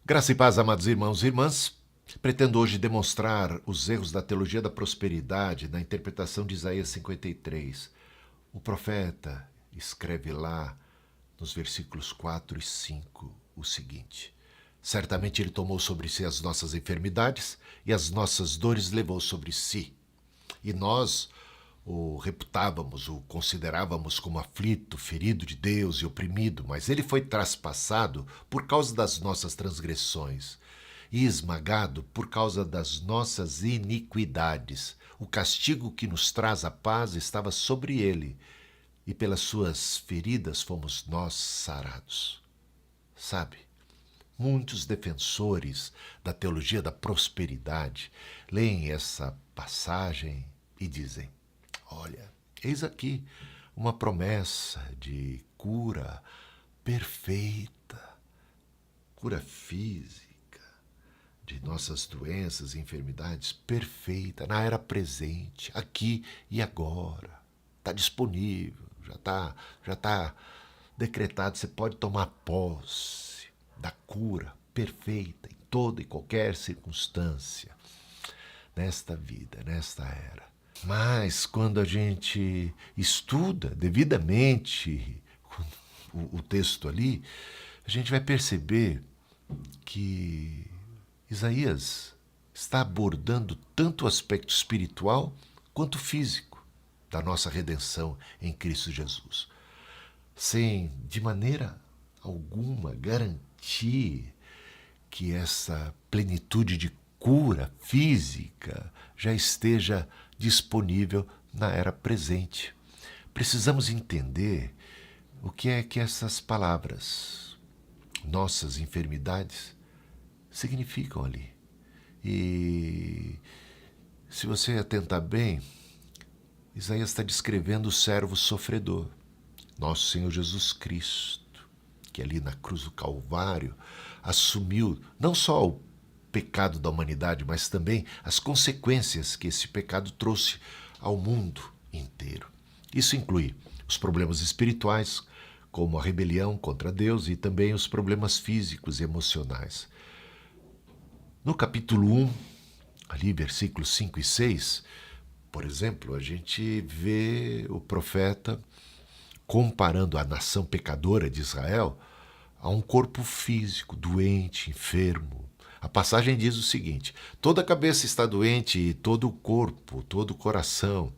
Graça e paz, amados irmãos e irmãs. Pretendo hoje demonstrar os erros da teologia da prosperidade na interpretação de Isaías 53. O profeta escreve lá, nos versículos 4 e 5, o seguinte: Certamente ele tomou sobre si as nossas enfermidades e as nossas dores levou sobre si. E nós o reputávamos, o considerávamos como aflito, ferido de Deus e oprimido, mas ele foi traspassado por causa das nossas transgressões e esmagado por causa das nossas iniquidades. O castigo que nos traz a paz estava sobre ele, e pelas suas feridas fomos nós sarados. Sabe? Muitos defensores da teologia da prosperidade leem essa passagem e dizem: olha, eis aqui uma promessa de cura perfeita, cura física de nossas doenças e enfermidades perfeita, na era presente, aqui e agora. Está disponível, já tá decretado, você pode tomar posse da cura perfeita em toda e qualquer circunstância nesta vida, nesta era. Mas quando a gente estuda devidamente o texto ali, a gente vai perceber que Isaías está abordando tanto o aspecto espiritual quanto físico da nossa redenção em Cristo Jesus, sem de maneira alguma garantir que essa plenitude de cura física já esteja disponível na era presente. Precisamos entender o que é que essas palavras, nossas enfermidades, significam ali. E se você atentar bem, Isaías está descrevendo o servo sofredor, nosso Senhor Jesus Cristo, que ali na cruz do Calvário assumiu não só o pecado da humanidade, mas também as consequências que esse pecado trouxe ao mundo inteiro. Isso inclui os problemas espirituais, como a rebelião contra Deus, e também os problemas físicos e emocionais. No capítulo 1, ali versículos 5 e 6, por exemplo, a gente vê o profeta comparando a nação pecadora de Israel a um corpo físico, doente, enfermo. A passagem diz o seguinte: toda a cabeça está doente e todo o corpo, todo o coração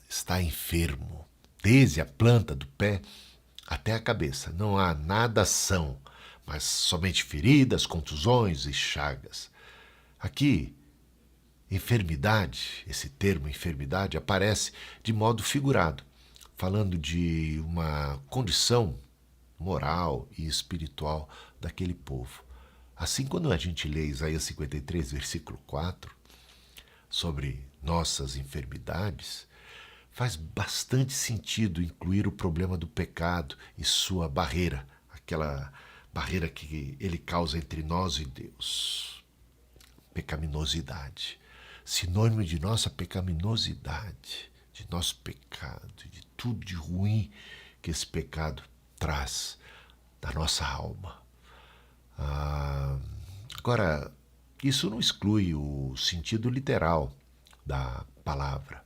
está enfermo, desde a planta do pé até a cabeça. Não há nada são, mas somente feridas, contusões e chagas. Aqui, enfermidade, esse termo enfermidade, aparece de modo figurado, falando de uma condição moral e espiritual daquele povo. Assim, quando a gente lê Isaías 53, versículo 4, sobre nossas enfermidades, faz bastante sentido incluir o problema do pecado e sua barreira, aquela barreira que ele causa entre nós e Deus. Pecaminosidade. Sinônimo de nossa pecaminosidade, de nosso pecado, de tudo de ruim que esse pecado traz da nossa alma. Agora, isso não exclui o sentido literal da palavra.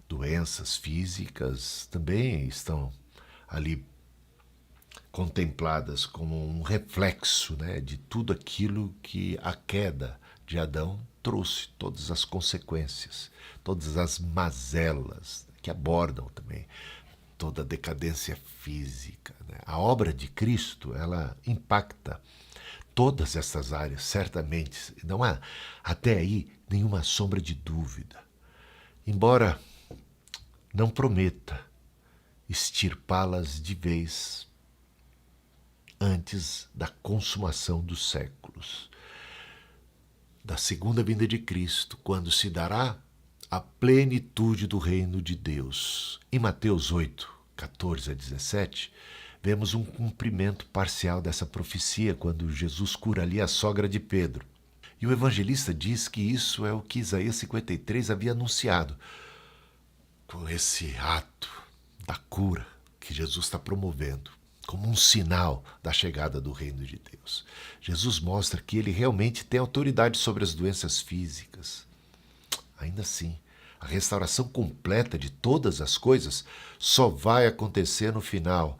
Doenças físicas também estão ali contempladas como um reflexo, né, de tudo aquilo que a queda de Adão trouxe, todas as consequências, todas as mazelas que abordam também toda a decadência física, né? A obra de Cristo, ela impacta todas essas áreas, certamente. Não há até aí nenhuma sombra de dúvida. Embora não prometa extirpá-las de vez antes da consumação dos séculos, da segunda vinda de Cristo, quando se dará a plenitude do reino de Deus. Em Mateus 8, 14 a 17, vemos um cumprimento parcial dessa profecia, quando Jesus cura ali a sogra de Pedro. E o evangelista diz que isso é o que Isaías 53 havia anunciado, com esse ato da cura que Jesus está promovendo. como um sinal da chegada do reino de Deus. Jesus mostra que ele realmente tem autoridade sobre as doenças físicas. Ainda assim, a restauração completa de todas as coisas só vai acontecer no final,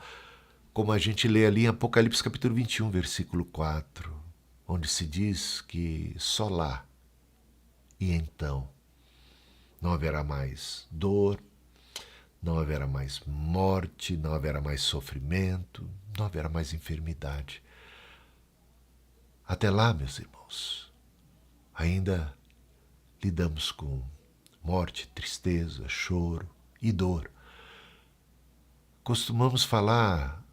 como a gente lê ali em Apocalipse capítulo 21, versículo 4, onde se diz que só lá e então não haverá mais dor, não haverá mais morte, não haverá mais sofrimento, não haverá mais enfermidade. Até lá, meus irmãos, ainda lidamos com morte, tristeza, choro e dor. Costumamos falar,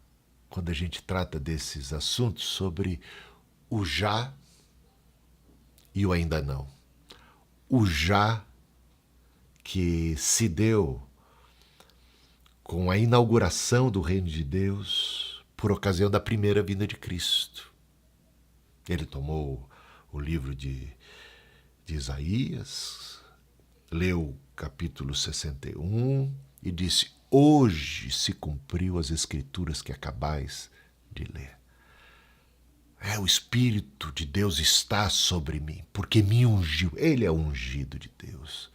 quando a gente trata desses assuntos, sobre o já e o ainda não. O já que se deu com a inauguração do reino de Deus por ocasião da primeira vinda de Cristo. Ele tomou o livro de Isaías, leu o capítulo 61 e disse: hoje se cumpriu as escrituras que acabais de ler. O Espírito de Deus está sobre mim, porque me ungiu. Ele é o ungido de Deus,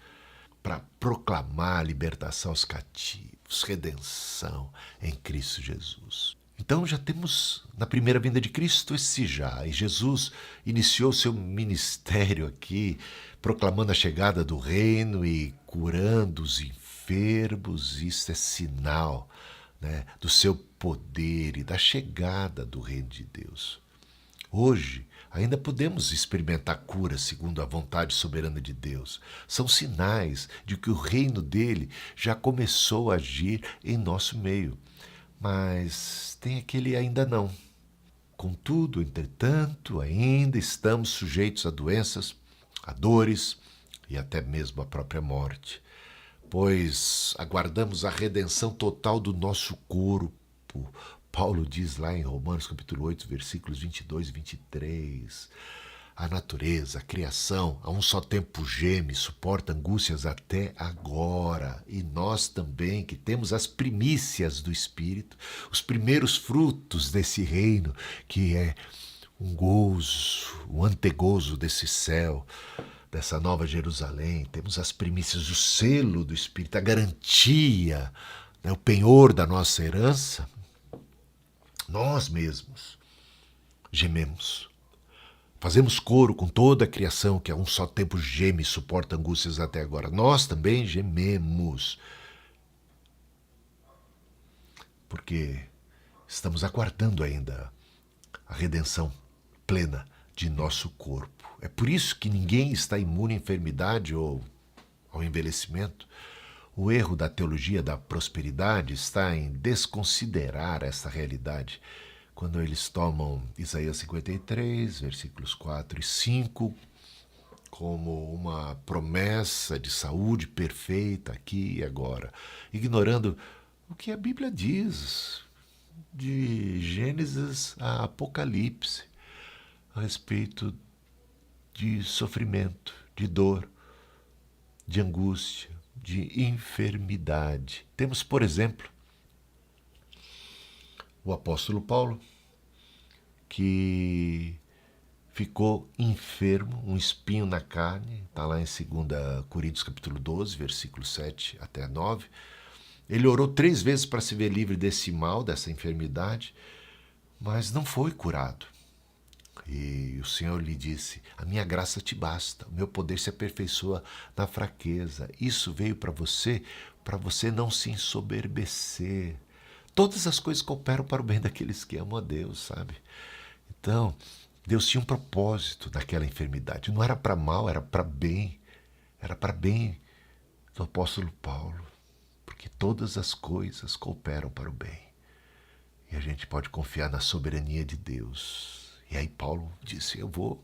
para proclamar libertação aos cativos, redenção em Cristo Jesus. Então já temos na primeira vinda de Cristo esse já. E Jesus iniciou seu ministério aqui, proclamando a chegada do reino e curando os enfermos. Isso é sinal, né, do seu poder e da chegada do reino de Deus. Hoje, ainda podemos experimentar cura segundo a vontade soberana de Deus. São sinais de que o reino dele já começou a agir em nosso meio. Mas tem aquele ainda não. Contudo, entretanto, ainda estamos sujeitos a doenças, a dores e até mesmo a própria morte, pois aguardamos a redenção total do nosso corpo. Paulo diz lá em Romanos capítulo 8, versículos 22 e 23, a natureza, a criação, a um só tempo geme, suporta angústias até agora. E nós também, que temos as primícias do Espírito, os primeiros frutos desse reino, que é um gozo, um antegozo desse céu, dessa nova Jerusalém. Temos as primícias, o selo do Espírito, a garantia, né, o penhor da nossa herança. Nós mesmos gememos. Fazemos coro com toda a criação que a um só tempo geme e suporta angústias até agora. Nós também gememos. Porque estamos aguardando ainda a redenção plena de nosso corpo. É por isso que ninguém está imune à enfermidade ou ao envelhecimento. O erro da teologia da prosperidade está em desconsiderar essa realidade quando eles tomam Isaías 53, versículos 4 e 5, como uma promessa de saúde perfeita aqui e agora, ignorando o que a Bíblia diz de Gênesis a Apocalipse a respeito de sofrimento, de dor, de angústia, de enfermidade. Temos, por exemplo, o apóstolo Paulo, que ficou enfermo, um espinho na carne, está lá em 2 Coríntios capítulo 12, versículos 7 até 9. Ele orou 3 vezes para se ver livre desse mal, dessa enfermidade, mas não foi curado. E o Senhor lhe disse: a minha graça te basta, o meu poder se aperfeiçoa na fraqueza. Isso veio para você não se ensoberbecer. Todas as coisas cooperam para o bem daqueles que amam a Deus, sabe? Então, Deus tinha um propósito naquela enfermidade. Não era para mal, era para bem. Era para bem do apóstolo Paulo. Porque todas as coisas cooperam para o bem. E a gente pode confiar na soberania de Deus. E aí Paulo disse: eu vou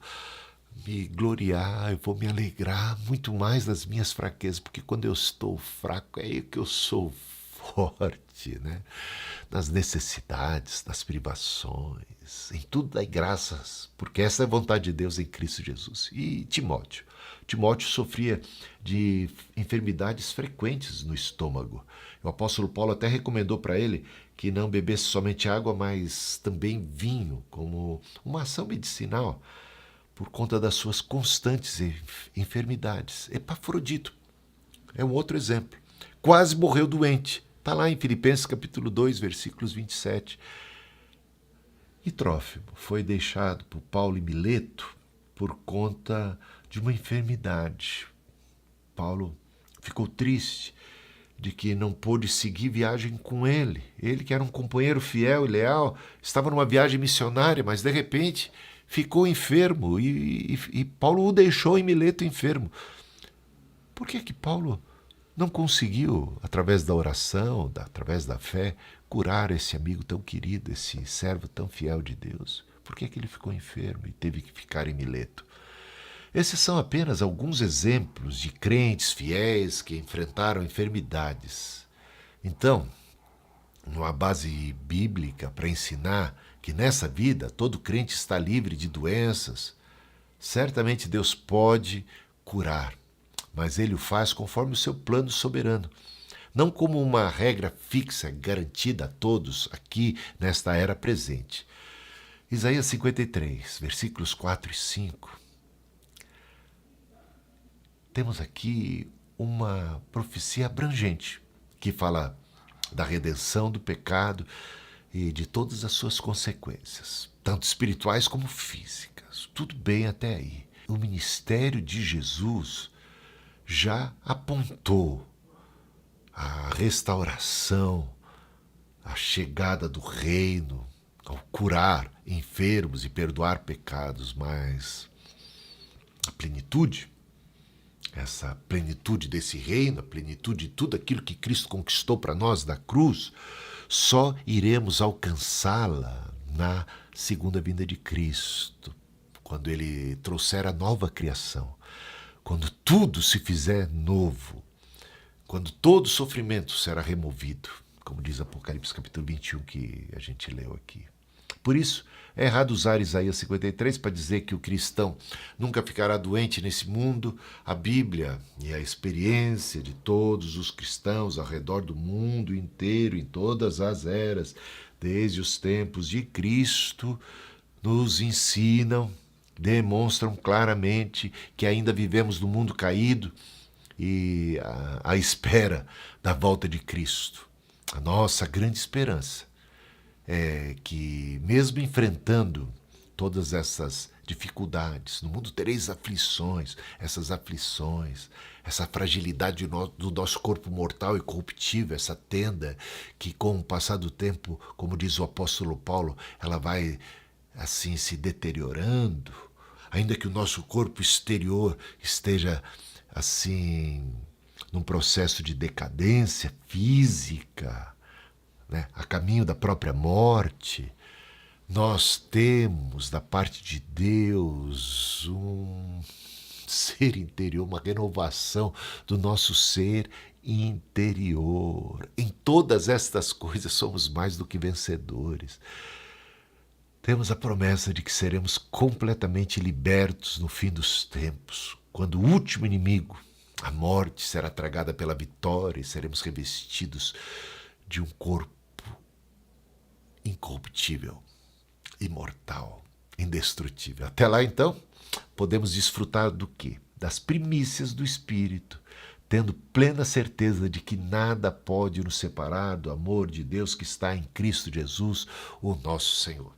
me gloriar, eu vou me alegrar muito mais nas minhas fraquezas, porque quando eu estou fraco é aí que eu sou forte, né? Nas necessidades, nas privações, em tudo dai graças, porque essa é a vontade de Deus em Cristo Jesus. E Timóteo sofria de enfermidades frequentes no estômago. O apóstolo Paulo até recomendou para ele que não bebesse somente água, mas também vinho, como uma ação medicinal, por conta das suas constantes enfermidades. Epafrodito é um outro exemplo. Quase morreu doente. Está lá em Filipenses capítulo 2, versículos 27. E Trófimo foi deixado por Paulo em Mileto por conta de uma enfermidade. Paulo ficou triste de que não pôde seguir viagem com ele. Ele, que era um companheiro fiel e leal, estava numa viagem missionária, mas de repente ficou enfermo e Paulo o deixou em Mileto enfermo. Por que Paulo não conseguiu, através da oração, através da fé, curar esse amigo tão querido, esse servo tão fiel de Deus? Por que ele ficou enfermo e teve que ficar em Mileto? Esses são apenas alguns exemplos de crentes fiéis que enfrentaram enfermidades. Então, não há base bíblica para ensinar que nessa vida todo crente está livre de doenças. Certamente Deus pode curar, mas Ele o faz conforme o seu plano soberano. Não como uma regra fixa, garantida a todos aqui nesta era presente. Isaías 53, versículos 4 e 5. Temos aqui uma profecia abrangente que fala da redenção do pecado e de todas as suas consequências, tanto espirituais como físicas. Tudo bem até aí. O ministério de Jesus já apontou a restauração, a chegada do reino, ao curar enfermos e perdoar pecados, mas a plenitude, essa plenitude desse reino, a plenitude de tudo aquilo que Cristo conquistou para nós da cruz, só iremos alcançá-la na segunda vinda de Cristo, quando Ele trouxer a nova criação, quando tudo se fizer novo, quando todo sofrimento será removido, como diz Apocalipse capítulo 21 que a gente leu aqui. Por isso, é errado usar Isaías 53 para dizer que o cristão nunca ficará doente nesse mundo. A Bíblia e a experiência de todos os cristãos ao redor do mundo inteiro, em todas as eras, desde os tempos de Cristo, nos ensinam, demonstram claramente que ainda vivemos no mundo caído e à espera da volta de Cristo. A nossa grande esperança é que, mesmo enfrentando todas essas dificuldades, no mundo tereis aflições, essa fragilidade do nosso corpo mortal e corruptível, essa tenda que, com o passar do tempo, como diz o apóstolo Paulo, ela vai assim se deteriorando, ainda que o nosso corpo exterior esteja assim num processo de decadência física, né, a caminho da própria morte, nós temos da parte de Deus um ser interior, uma renovação do nosso ser interior. Em todas estas coisas somos mais do que vencedores. Temos a promessa de que seremos completamente libertos no fim dos tempos, quando o último inimigo, a morte, será tragada pela vitória e seremos revestidos de um corpo incorruptível, imortal, indestrutível. Até lá, então, podemos desfrutar do quê? Das primícias do Espírito, tendo plena certeza de que nada pode nos separar do amor de Deus que está em Cristo Jesus, o nosso Senhor.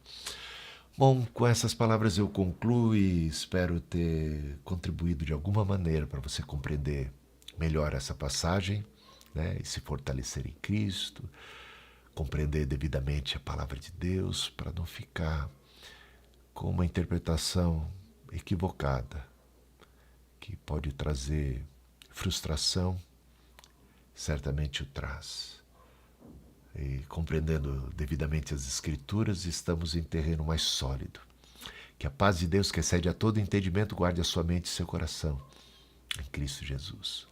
Bom, com essas palavras eu concluo e espero ter contribuído de alguma maneira para você compreender melhor essa passagem, né, e se fortalecer em Cristo, compreender devidamente a palavra de Deus, para não ficar com uma interpretação equivocada, que pode trazer frustração, certamente o traz. E compreendendo devidamente as Escrituras, estamos em terreno mais sólido. Que a paz de Deus, que excede a todo entendimento, guarde a sua mente e seu coração, em Cristo Jesus.